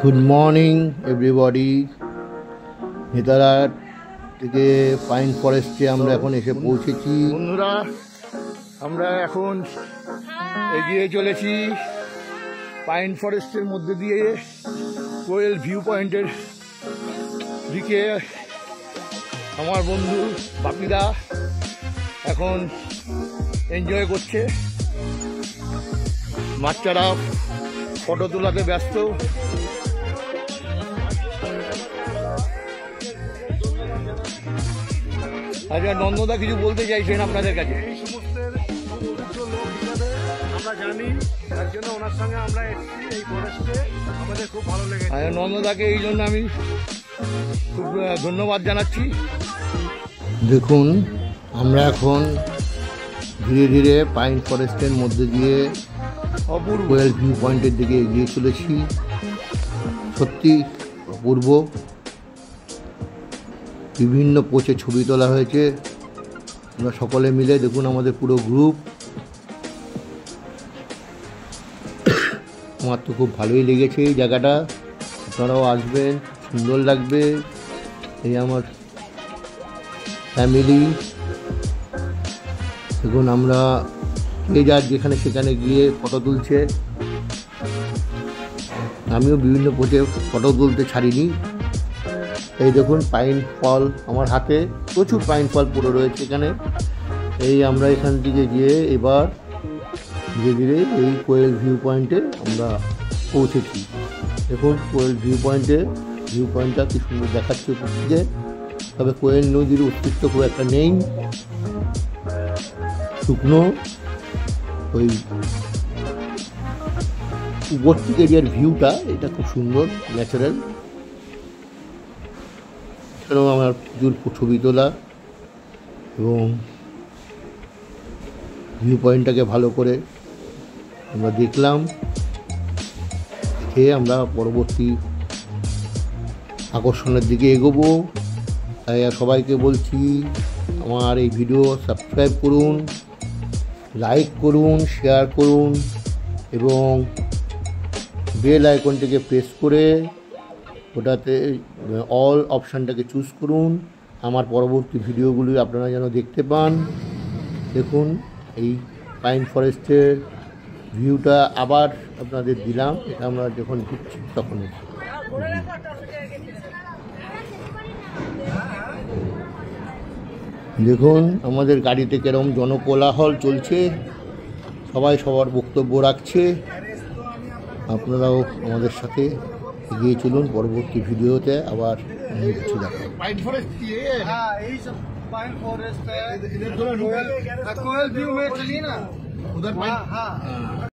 Good morning everybody. Netarhat থেকে pine ফরেস্টে আমরা এখন এসে পৌঁছেছি। বন্ধুরা, আমরা এখন এগিয়ে চলেছি পাইন ফরেস্টের মধ্যে দিয়ে কোয়েল ভিউ পয়েন্টের দিকে। আমার বন্ধু বাপিদা এখন এনজয় করছে, বাচ্চারা ফটো তোলাতে ব্যস্ত। আচ্ছা, নন্দদা কিছু বলতে চাইছেন আপনাদের কাছে? এই সমস্ত লোক হিসাবে আমরা জানি, তার জন্য ওনার সঙ্গে আমরা এসেছি এই ফরেস্টে, আমাদের খুব ভালো লেগেছে। নন্দদাকে এই জন্য আমি খুব ধন্যবাদ জানাচ্ছি। দেখুন, আমরা এখন ধীরে ধীরে পাইন ফরেস্টের মধ্যে দিয়ে অপূর্ব কোয়েল ভিউ পয়েন্টের দিকে এগিয়ে চলেছি। সত্যি অপূর্ব, বিভিন্ন পোচে ছবি তোলা হয়েছে। আমরা সকলে মিলে দেখুন, আমাদের পুরো গ্রুপ। আমার তো খুব ভালোই লেগেছে এই জায়গাটা, আপনারাও আসবেন, সুন্দর লাগবে। এই আমার ফ্যামিলি, দেখুন আমরা যে যার যেখানে সেখানে গিয়ে ফটো তুলছে। আমিও বিভিন্ন পোচে ফটো তুলতে ছাড়িনি। এই দেখুন পাইন ফল আমার হাতে, প্রচুর পাইন ফল পড়ে রয়েছে এখানে। এই আমরা এখান থেকে গিয়ে এবার ধীরে ধীরে এই কোয়েল ভিউ পয়েন্টে আমরা পৌঁছেছি। দেখুন কোয়েল ভিউ পয়েন্টটা কি সুন্দর দেখাচ্ছে উপর থেকে। তবে কোয়েল নদীর অস্তিত্ব খুব একটা নেই, শুকনো ওই উপস্থিত এরিয়ার ভিউটা, এটা খুব সুন্দর, ন্যাচারাল। এখানেও আমার প্রচুর ছবি তোলা এবং ভিউ পয়েন্টটাকে ভালো করে আমরা দেখলাম। দেখে আমরা পরবর্তী আকর্ষণের দিকে এগোবো। তাই সবাইকে বলছি, আমার এই ভিডিও সাবস্ক্রাইব করুন, লাইক করুন, শেয়ার করুন এবং বেল আইকনটিকে প্রেস করে ওটাতে অল অপশানটাকে চুজ করুন, আমার পরবর্তী ভিডিওগুলি আপনারা যেন দেখতে পান। দেখুন এই পাইন ফরেস্টের ভিউটা আবার আপনাদের দিলাম, এটা আমরা যখন ঘুরছি তখন। দেখুন আমাদের গাড়িতে কেরম জনকোলাহল চলছে, সবাই সবার বক্তব্য রাখছে। আপনারাও আমাদের সাথে এগিয়ে চলুন, পরবর্তী ভিডিওতে আবার কিছু দেখাবো। पाइन फॉरेस्ट हाँ, यही सब पाइन फॉरेस्ट है। कोयल व्यू में चलिए ना उधर। हाँ हाँ।